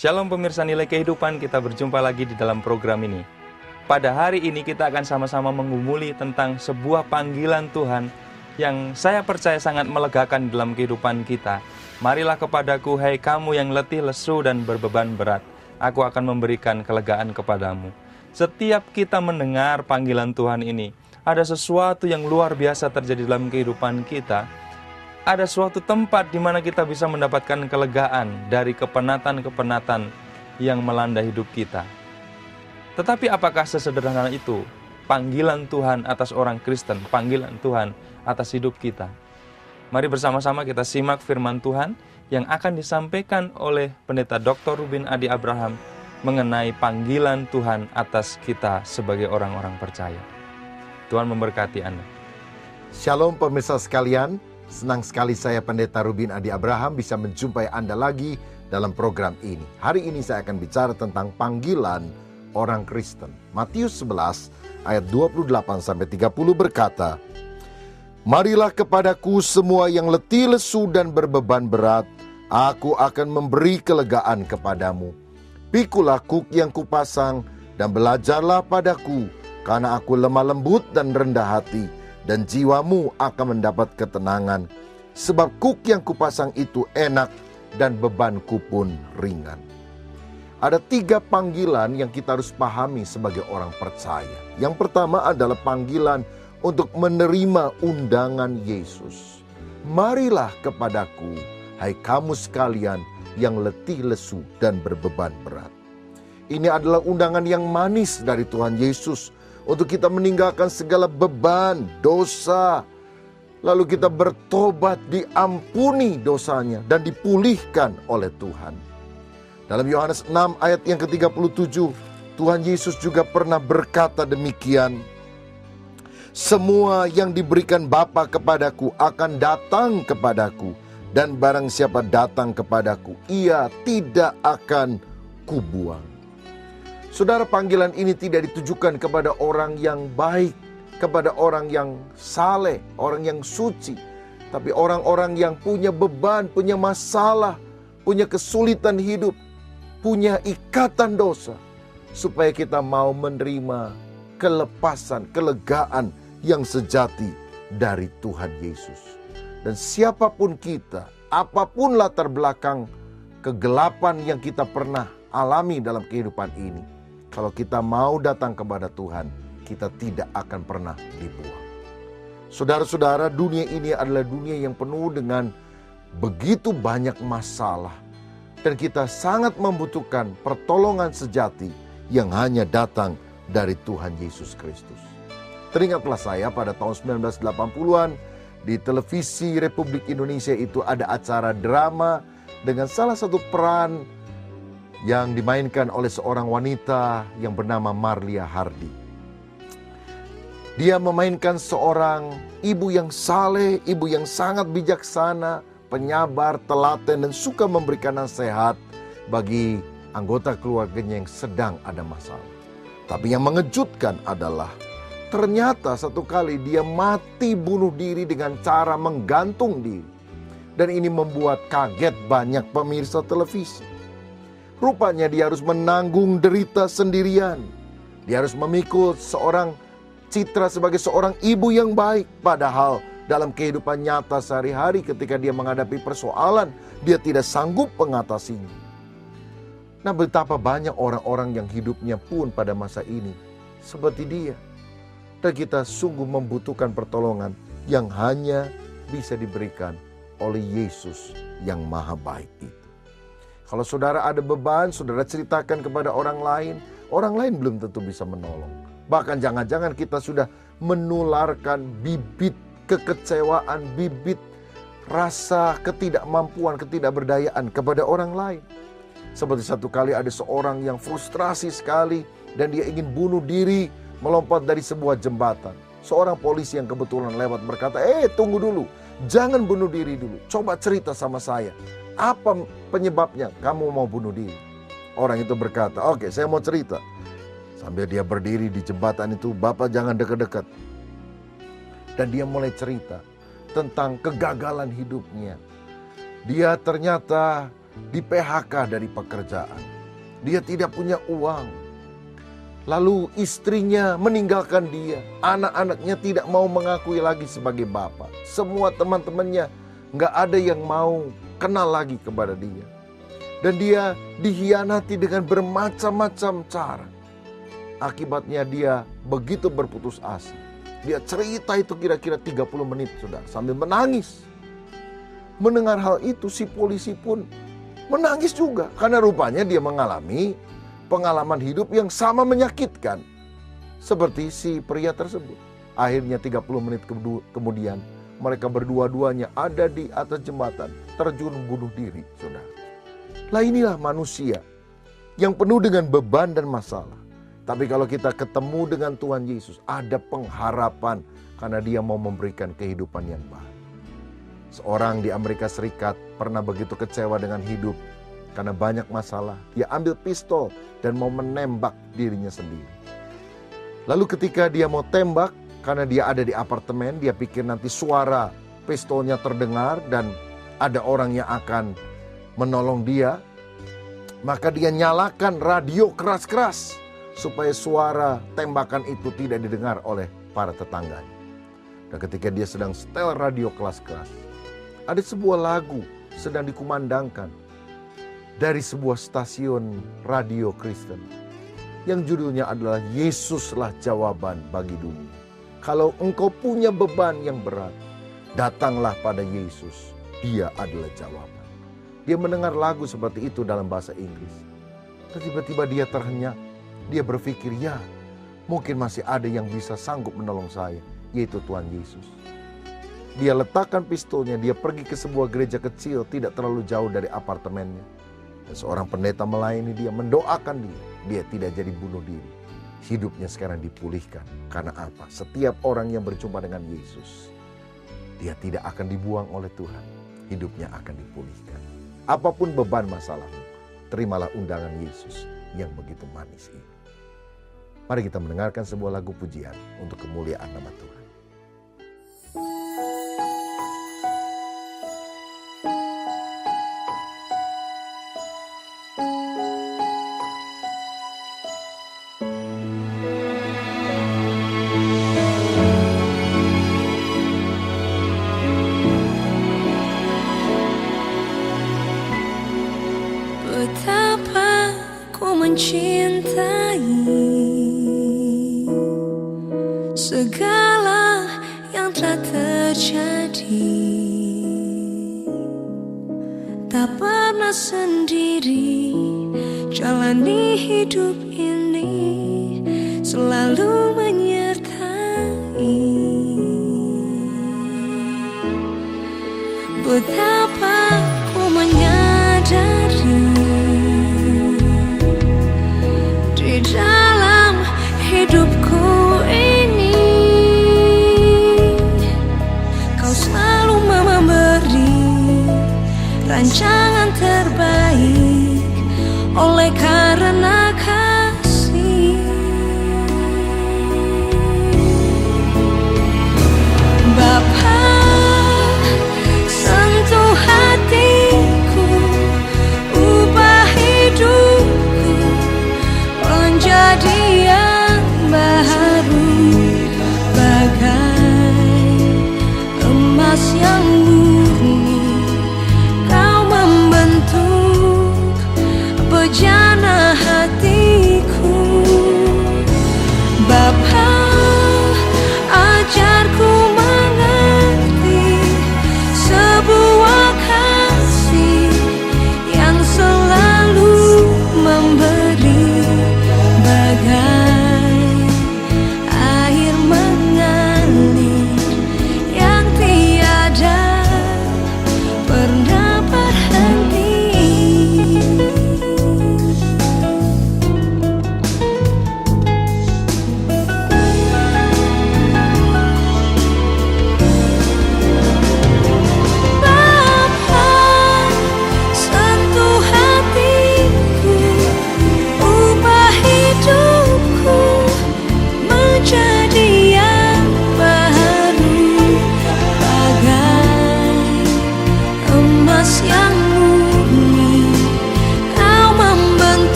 Shalom pemirsa Nilai Kehidupan, kita berjumpa lagi di dalam program ini. Pada hari ini kita akan sama-sama mengumuli tentang sebuah panggilan Tuhan yang saya percaya sangat melegakan dalam kehidupan kita. Marilah kepadaku, hai kamu yang letih, lesu, dan berbeban berat. Aku akan memberikan kelegaan kepadamu. Setiap kita mendengar panggilan Tuhan ini, ada sesuatu yang luar biasa terjadi dalam kehidupan kita. Ada suatu tempat di mana kita bisa mendapatkan kelegaan dari kepenatan-kepenatan yang melanda hidup kita. Tetapi apakah sesederhana itu panggilan Tuhan atas orang Kristen, panggilan Tuhan atas hidup kita? Mari bersama-sama kita simak firman Tuhan yang akan disampaikan oleh Pendeta Dr. Rubin Adi Abraham mengenai panggilan Tuhan atas kita sebagai orang-orang percaya. Tuhan memberkati Anda. Shalom pemirsa sekalian. Senang sekali saya Pendeta Rubin Adi Abraham bisa menjumpai Anda lagi dalam program ini. Hari ini saya akan bicara tentang panggilan orang Kristen. Matius 11 ayat 28-30 berkata, "Marilah kepadaku semua yang letih lesu dan berbeban berat, aku akan memberi kelegaan kepadamu. Pikulah kuk yang kupasang dan belajarlah padaku, karena aku lemah lembut dan rendah hati, dan jiwamu akan mendapat ketenangan. Sebab kuk yang kupasang itu enak dan bebanku pun ringan." Ada 3 panggilan yang kita harus pahami sebagai orang percaya. Yang pertama adalah panggilan untuk menerima undangan Yesus. Marilah kepadaku, hai kamu sekalian yang letih lesu dan berbeban berat. Ini adalah undangan yang manis dari Tuhan Yesus untuk kita meninggalkan segala beban, dosa. Lalu kita bertobat, diampuni dosanya, dan dipulihkan oleh Tuhan. Dalam Yohanes 6 ayat yang ke-37, Tuhan Yesus juga pernah berkata demikian, "Semua yang diberikan Bapa kepadaku akan datang kepadaku, dan barang siapa datang kepadaku, ia tidak akan kubuang." Saudara, panggilan ini tidak ditujukan kepada orang yang baik, kepada orang yang saleh, orang yang suci. Tapi orang-orang yang punya beban, punya masalah, punya kesulitan hidup, punya ikatan dosa. Supaya kita mau menerima kelepasan, kelegaan yang sejati dari Tuhan Yesus. Dan siapapun kita, apapun latar belakang kegelapan yang kita pernah alami dalam kehidupan ini, kalau kita mau datang kepada Tuhan, kita tidak akan pernah dibuang. Saudara-saudara, dunia ini adalah dunia yang penuh dengan begitu banyak masalah. Dan kita sangat membutuhkan pertolongan sejati yang hanya datang dari Tuhan Yesus Kristus. Teringatlah saya pada tahun 1980-an, di televisi Republik Indonesia itu ada acara drama dengan salah satu peran yang dimainkan oleh seorang wanita yang bernama Marlia Hardy. Dia memainkan seorang ibu yang saleh, ibu yang sangat bijaksana, penyabar, telaten, dan suka memberikan nasihat bagi anggota keluarganya yang sedang ada masalah. Tapi yang mengejutkan adalah ternyata satu kali dia mati bunuh diri dengan cara menggantung diri. Dan ini membuat kaget banyak pemirsa televisi. Rupanya dia harus menanggung derita sendirian. Dia harus memikul seorang citra sebagai seorang ibu yang baik. Padahal dalam kehidupan nyata sehari-hari ketika dia menghadapi persoalan, dia tidak sanggup mengatasinya. Nah, betapa banyak orang-orang yang hidupnya pun pada masa ini seperti dia. Dan kita sungguh membutuhkan pertolongan yang hanya bisa diberikan oleh Yesus yang maha baik itu. Kalau saudara ada beban, saudara ceritakan kepada orang lain belum tentu bisa menolong. Bahkan jangan-jangan kita sudah menularkan bibit kekecewaan, bibit rasa ketidakmampuan, ketidakberdayaan kepada orang lain. Seperti satu kali ada seorang yang frustrasi sekali dan dia ingin bunuh diri melompat dari sebuah jembatan. Seorang polisi yang kebetulan lewat berkata, tunggu dulu, jangan bunuh diri dulu, coba cerita sama saya. Apa penyebabnya kamu mau bunuh diri? Orang itu berkata, oke, saya mau cerita. Sambil dia berdiri di jembatan itu, Bapak jangan dekat-dekat. Dan dia mulai cerita tentang kegagalan hidupnya. Dia ternyata di PHK dari pekerjaan. Dia tidak punya uang. Lalu istrinya meninggalkan dia. Anak-anaknya tidak mau mengakui lagi sebagai bapak. Semua teman-temannya nggak ada yang mau kenal lagi kepada dia. Dan dia dihianati dengan bermacam-macam cara. Akibatnya dia begitu berputus asa. Dia cerita itu kira-kira 30 menit sudah sambil menangis. Mendengar hal itu si polisi pun menangis juga. Karena rupanya dia mengalami pengalaman hidup yang sama menyakitkan seperti si pria tersebut. Akhirnya 30 menit kemudian mereka berdua-duanya ada di atas jembatan, terjun bunuh diri, saudara. Lah inilah manusia yang penuh dengan beban dan masalah. Tapi kalau kita ketemu dengan Tuhan Yesus, ada pengharapan karena dia mau memberikan kehidupan yang baru. Seorang di Amerika Serikat pernah begitu kecewa dengan hidup karena banyak masalah. Dia ambil pistol dan mau menembak dirinya sendiri. Lalu ketika dia mau tembak, karena dia ada di apartemen, dia pikir nanti suara pistolnya terdengar dan ada orang yang akan menolong dia. Maka dia nyalakan radio keras-keras supaya suara tembakan itu tidak didengar oleh para tetangganya. Dan ketika dia sedang setel radio keras-keras, ada sebuah lagu sedang dikumandangkan dari sebuah stasiun radio Kristen yang judulnya adalah Yesuslah jawaban bagi dunia. Kalau engkau punya beban yang berat, datanglah pada Yesus. Dia adalah jawaban. Dia mendengar lagu seperti itu dalam bahasa Inggris. Dan tiba-tiba dia terhenyak. Dia berpikir, ya mungkin masih ada yang bisa sanggup menolong saya, yaitu Tuhan Yesus. Dia letakkan pistolnya, dia pergi ke sebuah gereja kecil tidak terlalu jauh dari apartemennya. Dan seorang pendeta melayani dia, mendoakan dia. Dia tidak jadi bunuh diri. Hidupnya sekarang dipulihkan. Karena apa? Setiap orang yang berjumpa dengan Yesus, dia tidak akan dibuang oleh Tuhan. Hidupnya akan dipulihkan. Apapun beban masalahmu, terimalah undangan Yesus yang begitu manis ini. Mari kita mendengarkan sebuah lagu pujian untuk kemuliaan nama Tuhan. Betapa ku mencintai segala yang telah terjadi. Tak pernah sendiri jalani hidup ini, selalu menyertai. Betapa ku menyadari di dalam hidupku ini, kau selalu memberi rancangan terbaik oleh karena kasih.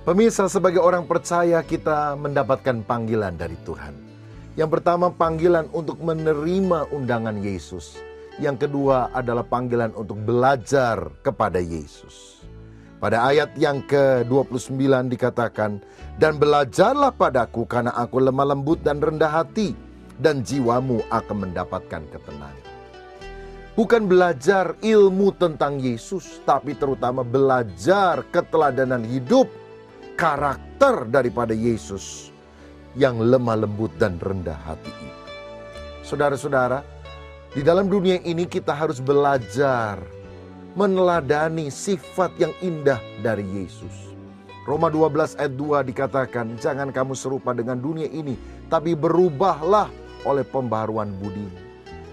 Pemirsa, sebagai orang percaya kita mendapatkan panggilan dari Tuhan. Yang pertama, panggilan untuk menerima undangan Yesus. Yang kedua adalah panggilan untuk belajar kepada Yesus. Pada ayat yang ke-29 dikatakan, "Dan belajarlah padaku karena aku lemah lembut dan rendah hati, dan jiwamu akan mendapatkan ketenangan." Bukan belajar ilmu tentang Yesus, tapi terutama belajar keteladanan hidup, karakter daripada Yesus yang lemah lembut dan rendah hati itu. Saudara-saudara, di dalam dunia ini kita harus belajar meneladani sifat yang indah dari Yesus. Roma 12 ayat 2 dikatakan, "Jangan kamu serupa dengan dunia ini, tapi berubahlah oleh pembaharuan budi."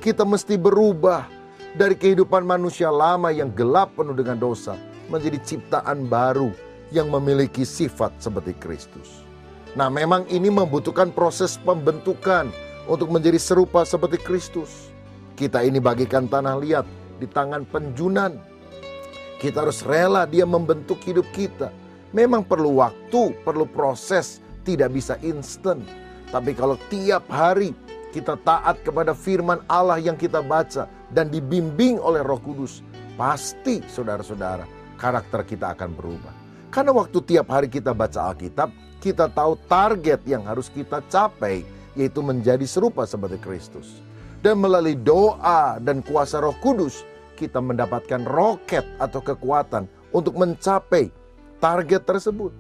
Kita mesti berubah dari kehidupan manusia lama yang gelap penuh dengan dosa menjadi ciptaan baru yang memiliki sifat seperti Kristus. Nah, memang ini membutuhkan proses pembentukan untuk menjadi serupa seperti Kristus. Kita ini bagikan tanah liat di tangan penjunan. Kita harus rela dia membentuk hidup kita. Memang perlu waktu, perlu proses, tidak bisa instan. Tapi kalau tiap hari kita taat kepada firman Allah yang kita baca dan dibimbing oleh Roh Kudus, pasti saudara-saudara, karakter kita akan berubah. Karena waktu tiap hari kita baca Alkitab, kita tahu target yang harus kita capai, yaitu menjadi serupa seperti Kristus. Dan melalui doa dan kuasa Roh Kudus, kita mendapatkan roket atau kekuatan untuk mencapai target tersebut.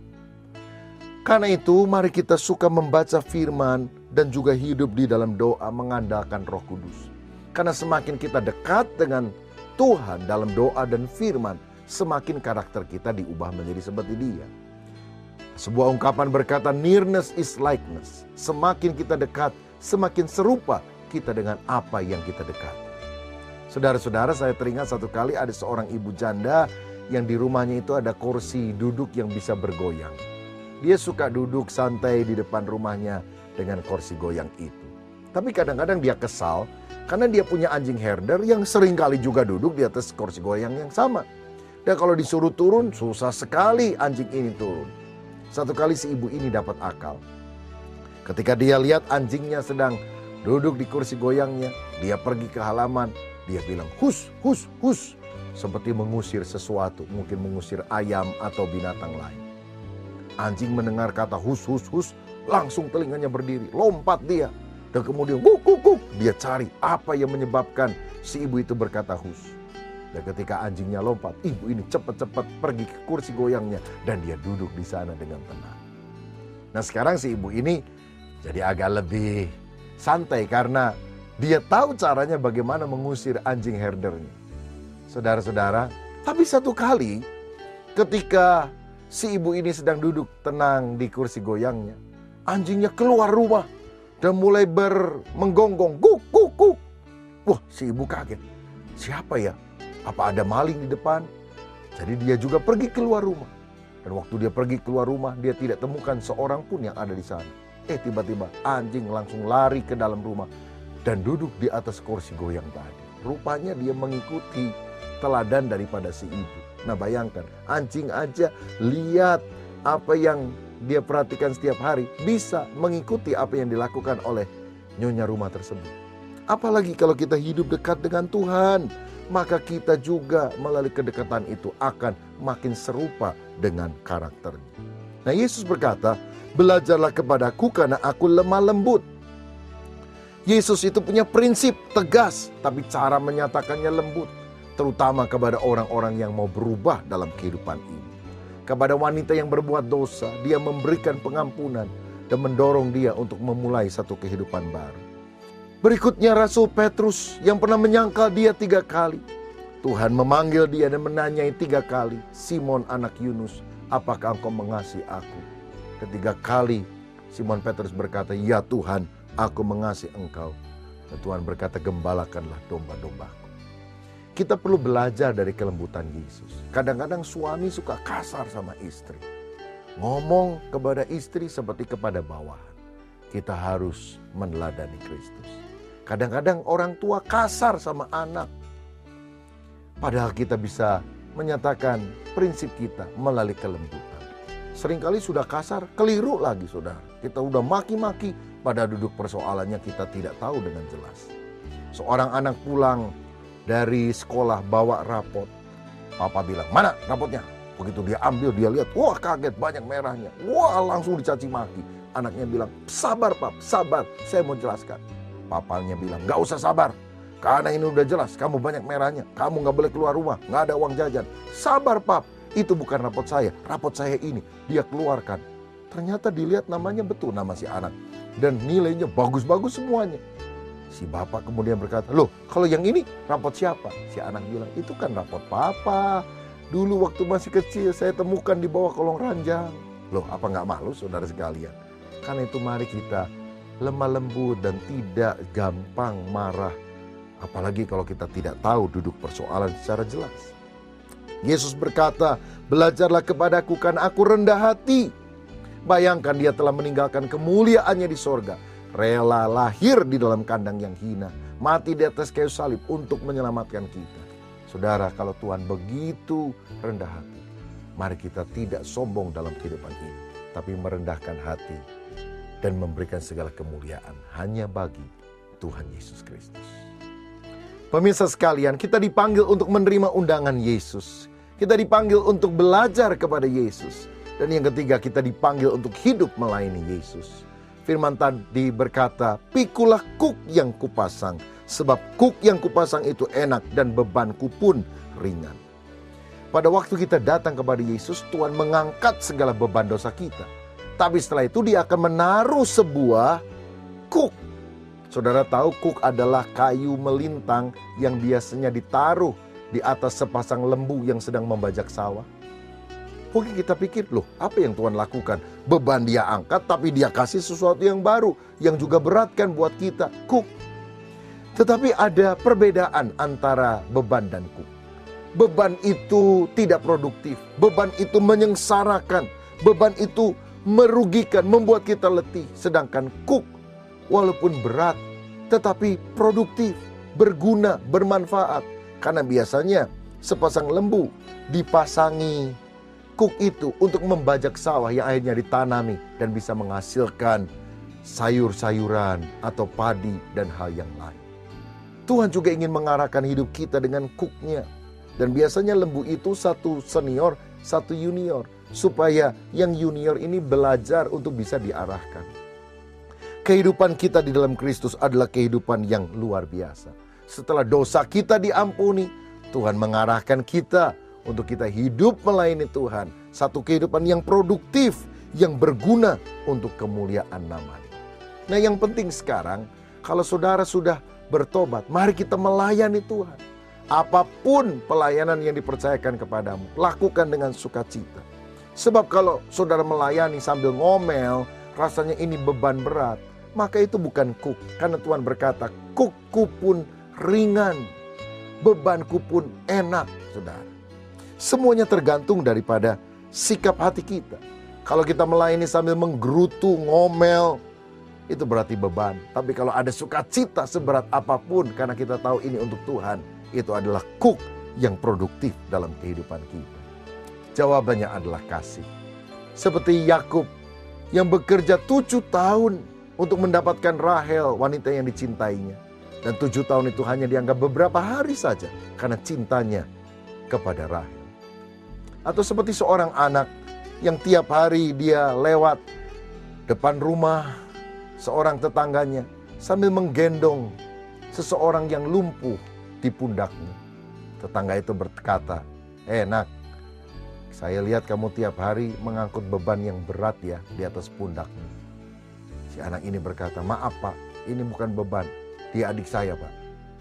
Karena itu, mari kita suka membaca firman dan juga hidup di dalam doa mengandalkan Roh Kudus. Karena semakin kita dekat dengan Tuhan dalam doa dan firman, semakin karakter kita diubah menjadi seperti Dia. Sebuah ungkapan berkata, nearness is likeness. Semakin kita dekat, semakin serupa kita dengan apa yang kita dekat. Saudara-saudara, saya teringat satu kali ada seorang ibu janda yang di rumahnya itu ada kursi duduk yang bisa bergoyang. Dia suka duduk santai di depan rumahnya dengan kursi goyang itu. Tapi kadang-kadang dia kesal karena dia punya anjing herder yang seringkali juga duduk di atas kursi goyang yang sama. Dan kalau disuruh turun, susah sekali anjing ini turun. Satu kali si ibu ini dapat akal. Ketika dia lihat anjingnya sedang duduk di kursi goyangnya, dia pergi ke halaman. Dia bilang, hus, hus, hus. Seperti mengusir sesuatu, mungkin mengusir ayam atau binatang lain. Anjing mendengar kata hus, hus, hus, langsung telinganya berdiri. Lompat dia. Dan kemudian, kuk, kuk, kuk. Dia cari apa yang menyebabkan si ibu itu berkata hus. Dan ketika anjingnya lompat, ibu ini cepat-cepat pergi ke kursi goyangnya dan dia duduk di sana dengan tenang. Nah, sekarang si ibu ini jadi agak lebih santai karena dia tahu caranya bagaimana mengusir anjing herdernya. Saudara-saudara, tapi satu kali ketika si ibu ini sedang duduk tenang di kursi goyangnya, anjingnya keluar rumah dan mulai menggonggong, guk, guk, guk. Wah, si ibu kaget. Siapa ya? Apa ada maling di depan? Jadi dia juga pergi keluar rumah. Dan waktu dia pergi keluar rumah, dia tidak temukan seorang pun yang ada di sana. Tiba-tiba anjing langsung lari ke dalam rumah dan duduk di atas kursi goyang tadi. Rupanya dia mengikuti teladan daripada si ibu. Nah, bayangkan, anjing aja lihat apa yang dia perhatikan setiap hari, bisa mengikuti apa yang dilakukan oleh nyonya rumah tersebut. Apalagi kalau kita hidup dekat dengan Tuhan, maka kita juga melalui kedekatan itu akan makin serupa dengan karakternya. Nah, Yesus berkata, belajarlah kepadaku karena aku lemah lembut. Yesus itu punya prinsip tegas, tapi cara menyatakannya lembut. Terutama kepada orang-orang yang mau berubah dalam kehidupan ini. Kepada wanita yang berbuat dosa, dia memberikan pengampunan dan mendorong dia untuk memulai satu kehidupan baru. Berikutnya Rasul Petrus yang pernah menyangkal dia 3 kali. Tuhan memanggil dia dan menanyai 3 kali. Simon anak Yunus, apakah engkau mengasihi aku? Ketiga kali Simon Petrus berkata, ya Tuhan, aku mengasihi engkau. Dan Tuhan berkata, gembalakanlah domba-dombaku. Kita perlu belajar dari kelembutan Yesus. Kadang-kadang suami suka kasar sama istri. Ngomong kepada istri seperti kepada bawahan. Kita harus meneladani Kristus. Kadang-kadang orang tua kasar sama anak. Padahal kita bisa menyatakan prinsip kita melalui kelembutan. seringkali sudah kasar, keliru lagi saudara. Kita udah maki-maki, pada duduk persoalannya kita tidak tahu dengan jelas. Seorang anak pulang dari sekolah bawa rapot. Papa bilang, mana rapotnya? Begitu dia ambil, dia lihat, wah kaget banyak merahnya. Wah langsung dicaci maki. Anaknya bilang, sabar pap, sabar, saya mau jelaskan. Papanya bilang, gak usah sabar. Karena ini udah jelas, kamu banyak merahnya. Kamu gak boleh keluar rumah, gak ada uang jajan. Sabar pap, itu bukan rapot saya ini. Dia keluarkan. Ternyata dilihat namanya betul nama si anak. Dan nilainya bagus-bagus semuanya. Si bapak kemudian berkata, loh kalau yang ini rapot siapa? Si anak bilang, itu kan rapot papa. Dulu waktu masih kecil saya temukan di bawah kolong ranjang. Loh apa gak malu saudara sekalian? Karena itu mari kita lemah lembut dan tidak gampang marah. Apalagi kalau kita tidak tahu duduk persoalan secara jelas. Yesus berkata, belajarlah kepadaku karena aku rendah hati. Bayangkan dia telah meninggalkan kemuliaannya di sorga. Rela lahir di dalam kandang yang hina. Mati di atas kayu salib untuk menyelamatkan kita. Saudara, kalau Tuhan begitu rendah hati, mari kita tidak sombong dalam kehidupan ini. Tapi merendahkan hati dan memberikan segala kemuliaan hanya bagi Tuhan Yesus Kristus. Pemirsa sekalian, kita dipanggil untuk menerima undangan Yesus. Kita dipanggil untuk belajar kepada Yesus. Dan yang ketiga, kita dipanggil untuk hidup melayani Yesus. Firman tadi berkata, pikulah kuk yang kupasang, sebab kuk yang kupasang itu enak dan bebanku pun ringan. Pada waktu kita datang kepada Yesus, Tuhan mengangkat segala beban dosa kita. Tapi setelah itu dia akan menaruh sebuah kuk. Saudara tahu kuk adalah kayu melintang yang biasanya ditaruh di atas sepasang lembu yang sedang membajak sawah. Mungkin kita pikir, loh apa yang Tuhan lakukan? Beban dia angkat tapi dia kasih sesuatu yang baru. Yang juga berat kan buat kita, kuk. Tetapi ada perbedaan antara beban dan kuk. Beban itu tidak produktif. Beban itu menyengsarakan. Beban itu merugikan, membuat kita letih. Sedangkan kuk walaupun berat, tetapi produktif, berguna, bermanfaat. Karena biasanya sepasang lembu dipasangi kuk itu untuk membajak sawah yang akhirnya ditanami dan bisa menghasilkan sayur-sayuran atau padi dan hal yang lain. Tuhan juga ingin mengarahkan hidup kita dengan kuknya. Dan biasanya lembu itu satu senior, satu junior. Supaya yang junior ini belajar untuk bisa diarahkan. Kehidupan kita di dalam Kristus adalah kehidupan yang luar biasa. Setelah dosa kita diampuni, Tuhan mengarahkan kita untuk kita hidup melayani Tuhan. Satu kehidupan yang produktif, yang berguna untuk kemuliaan nama-Nya. Nah yang penting sekarang, kalau saudara sudah bertobat, mari kita melayani Tuhan. Apapun pelayanan yang dipercayakan kepadamu, lakukan dengan sukacita. Sebab kalau saudara melayani sambil ngomel, rasanya ini beban berat, maka itu bukan kuk. Karena Tuhan berkata, kukku pun ringan, bebanku pun enak, saudara. Semuanya tergantung daripada sikap hati kita. Kalau kita melayani sambil menggerutu, ngomel, itu berarti beban. Tapi kalau ada sukacita seberat apapun, karena kita tahu ini untuk Tuhan, itu adalah kuk yang produktif dalam kehidupan kita. Jawabannya adalah kasih. Seperti Yakub yang bekerja 7 tahun untuk mendapatkan Rahel, wanita yang dicintainya. Dan 7 tahun itu hanya dianggap beberapa hari saja karena cintanya kepada Rahel. Atau seperti seorang anak yang tiap hari dia lewat depan rumah seorang tetangganya sambil menggendong seseorang yang lumpuh di pundaknya. Tetangga itu berkata, nak, saya lihat kamu tiap hari mengangkut beban yang berat ya di atas pundakmu. Si anak ini berkata, maaf pak, ini bukan beban. Dia adik saya pak.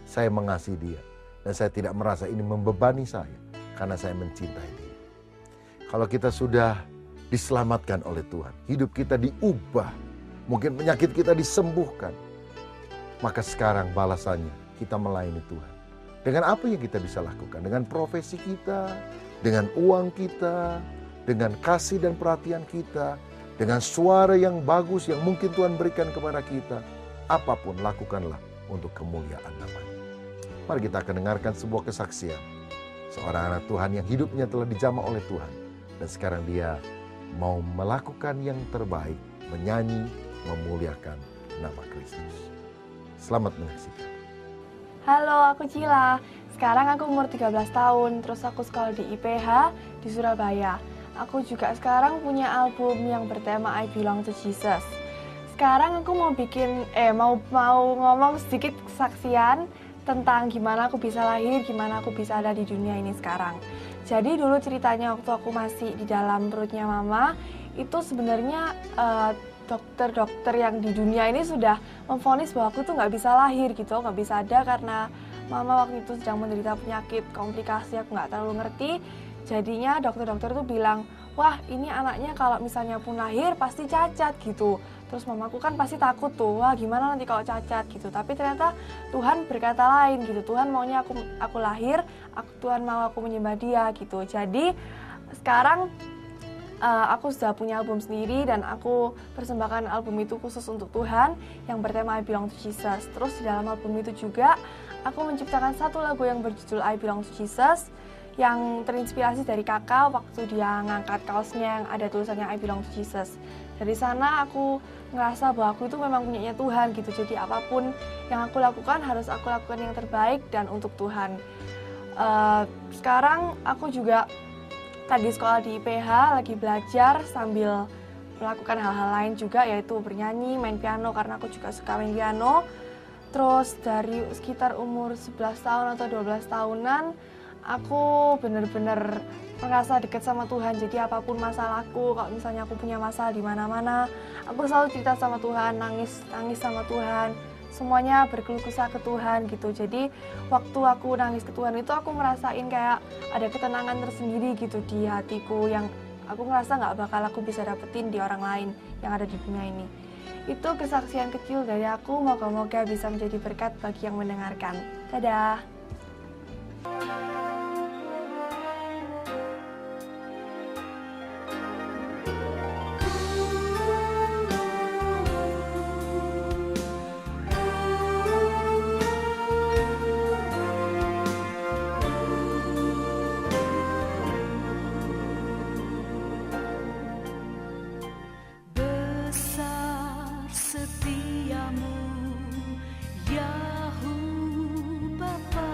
Saya mengasihi dia. Dan saya tidak merasa ini membebani saya. Karena saya mencintai dia. Kalau kita sudah diselamatkan oleh Tuhan. Hidup kita diubah. Mungkin penyakit kita disembuhkan. Maka sekarang balasannya kita melayani Tuhan. Dengan apa yang kita bisa lakukan? Dengan profesi kita, dengan uang kita, dengan kasih dan perhatian kita, dengan suara yang bagus yang mungkin Tuhan berikan kepada kita. Apapun lakukanlah untuk kemuliaan nama-Nya. Mari kita akan dengarkan sebuah kesaksian. Seorang anak Tuhan yang hidupnya telah dijamah oleh Tuhan. Dan sekarang dia mau melakukan yang terbaik, menyanyi, memuliakan nama Kristus. Selamat menyaksikan. Halo, aku Cila. Sekarang aku umur 13 tahun, terus aku sekolah di IPH di Surabaya. Aku juga sekarang punya album yang bertema I Belong to Jesus. Sekarang aku mau mau ngomong sedikit kesaksian tentang gimana aku bisa lahir, gimana aku bisa ada di dunia ini sekarang. Jadi dulu ceritanya waktu aku masih di dalam perutnya mama, itu sebenarnya dokter-dokter yang di dunia ini sudah memvonis bahwa aku tuh nggak bisa lahir gitu, nggak bisa ada karena mama waktu itu sedang menderita penyakit komplikasi, aku nggak terlalu ngerti. Jadinya dokter-dokter tuh bilang, wah ini anaknya kalau misalnya pun lahir pasti cacat gitu. Terus mamaku kan pasti takut tuh, wah gimana nanti kalau cacat gitu. Tapi ternyata Tuhan berkata lain gitu, Tuhan maunya aku lahir, Tuhan mau aku menyembah Dia gitu. Jadi sekarang aku sudah punya album sendiri dan aku persembahkan album itu khusus untuk Tuhan yang bertema I Belong to Jesus. Terus di dalam album itu juga aku menciptakan satu lagu yang berjudul I Belong to Jesus yang terinspirasi dari kakak waktu dia ngangkat kaosnya yang ada tulisannya I Belong to Jesus. Dari sana aku ngerasa bahwa aku itu memang punyanya Tuhan gitu. Jadi apapun yang aku lakukan harus aku lakukan yang terbaik dan untuk Tuhan. Sekarang aku juga lagi sekolah di IPH, lagi belajar sambil melakukan hal-hal lain juga, yaitu bernyanyi, main piano karena aku juga suka main piano. Terus dari sekitar umur 11 tahun atau 12 tahunan, aku benar-benar merasa dekat sama Tuhan. Jadi apapun masalahku, kalau misalnya aku punya masalah di mana-mana, aku selalu cerita sama Tuhan, nangis sama Tuhan. Semuanya berkeluh kesah ke Tuhan gitu. Jadi waktu aku nangis ke Tuhan itu aku merasain kayak ada ketenangan tersendiri gitu di hatiku yang aku ngerasa nggak bakal aku bisa dapetin di orang lain yang ada di dunia ini. Itu kesaksian kecil dari aku, moga-moga bisa menjadi berkat bagi yang mendengarkan. Dadah! Besar setiamu, Yahu Bapa.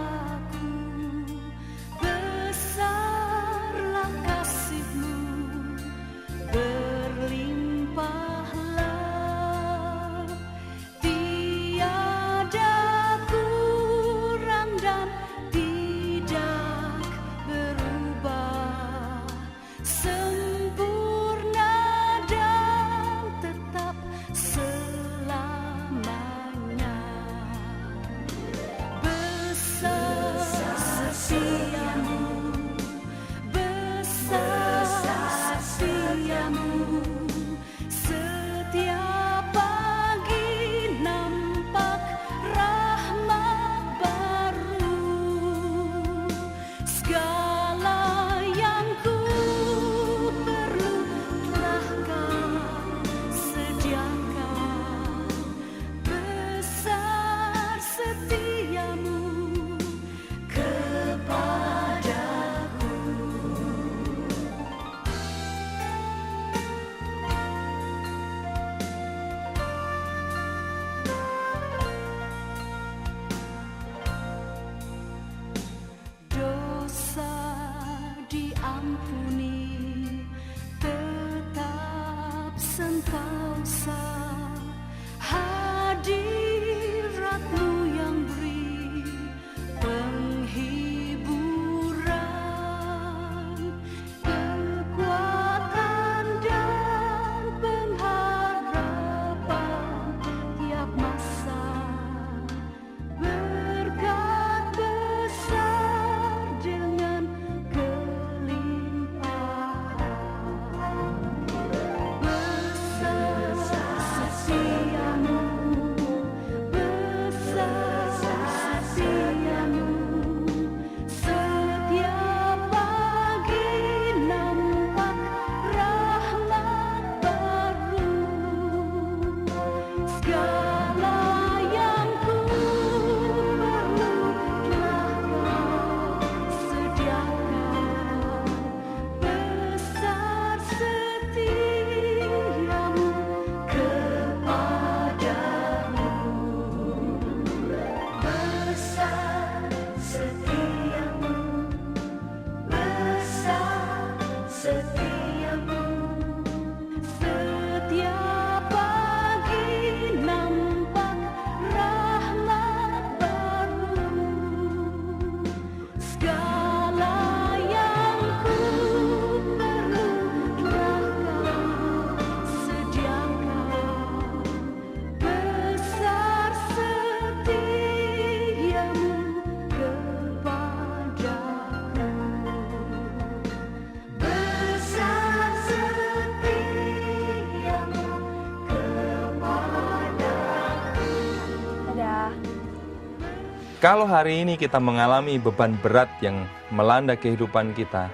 Kalau hari ini kita mengalami beban berat yang melanda kehidupan kita,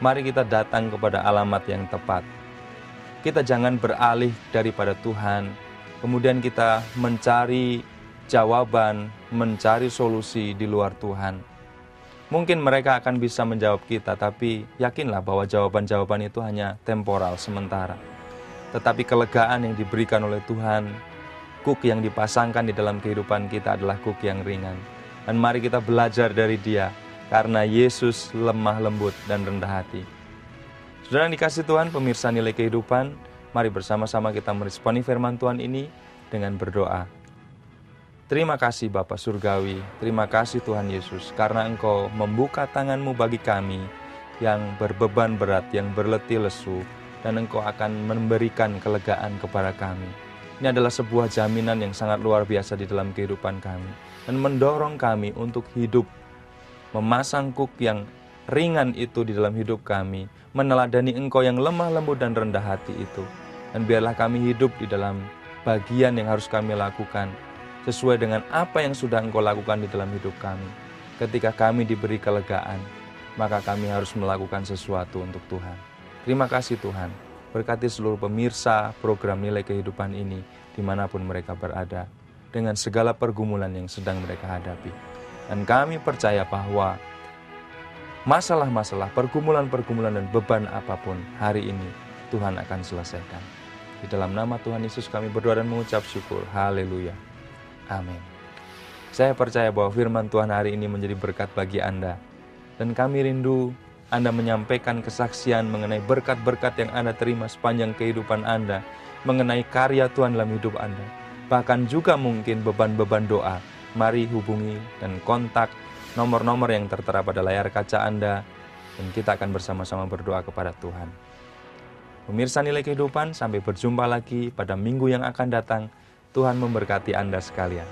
mari kita datang kepada alamat yang tepat. Kita jangan beralih daripada Tuhan, kemudian kita mencari jawaban, mencari solusi di luar Tuhan. Mungkin mereka akan bisa menjawab kita, tapi yakinlah bahwa jawaban-jawaban itu hanya temporal, sementara. Tetapi kelegaan yang diberikan oleh Tuhan, kuk yang dipasangkan di dalam kehidupan kita adalah kuk yang ringan. Dan mari kita belajar dari Dia, karena Yesus lemah lembut dan rendah hati. Saudara yang dikasih Tuhan, pemirsa Nilai Kehidupan, mari bersama-sama kita meresponi firman Tuhan ini dengan berdoa. Terima kasih Bapa Surgawi, terima kasih Tuhan Yesus, karena Engkau membuka tangan-Mu bagi kami yang berbeban berat, yang berletih lesu, dan Engkau akan memberikan kelegaan kepada kami. Ini adalah sebuah jaminan yang sangat luar biasa di dalam kehidupan kami, dan mendorong kami untuk hidup, memasang kuk yang ringan itu di dalam hidup kami, meneladani Engkau yang lemah lembut dan rendah hati itu. Dan biarlah kami hidup di dalam bagian yang harus kami lakukan, sesuai dengan apa yang sudah Engkau lakukan di dalam hidup kami. Ketika kami diberi kelegaan, maka kami harus melakukan sesuatu untuk Tuhan. Terima kasih Tuhan, berkati seluruh pemirsa program Nilai Kehidupan ini, dimanapun mereka berada, dengan segala pergumulan yang sedang mereka hadapi. Dan kami percaya bahwa masalah-masalah, pergumulan-pergumulan dan beban apapun hari ini Tuhan akan selesaikan. Di dalam nama Tuhan Yesus kami berdoa dan mengucap syukur. Haleluya. Amin. Saya percaya bahwa firman Tuhan hari ini menjadi berkat bagi Anda. Dan kami rindu Anda menyampaikan kesaksian mengenai berkat-berkat yang Anda terima sepanjang kehidupan Anda, mengenai karya Tuhan dalam hidup Anda. Bahkan juga mungkin beban-beban doa. Mari hubungi dan kontak nomor-nomor yang tertera pada layar kaca Anda, dan kita akan bersama-sama berdoa kepada Tuhan. Pemirsa Nilai Kehidupan, sampai berjumpa lagi pada minggu yang akan datang. Tuhan memberkati Anda sekalian.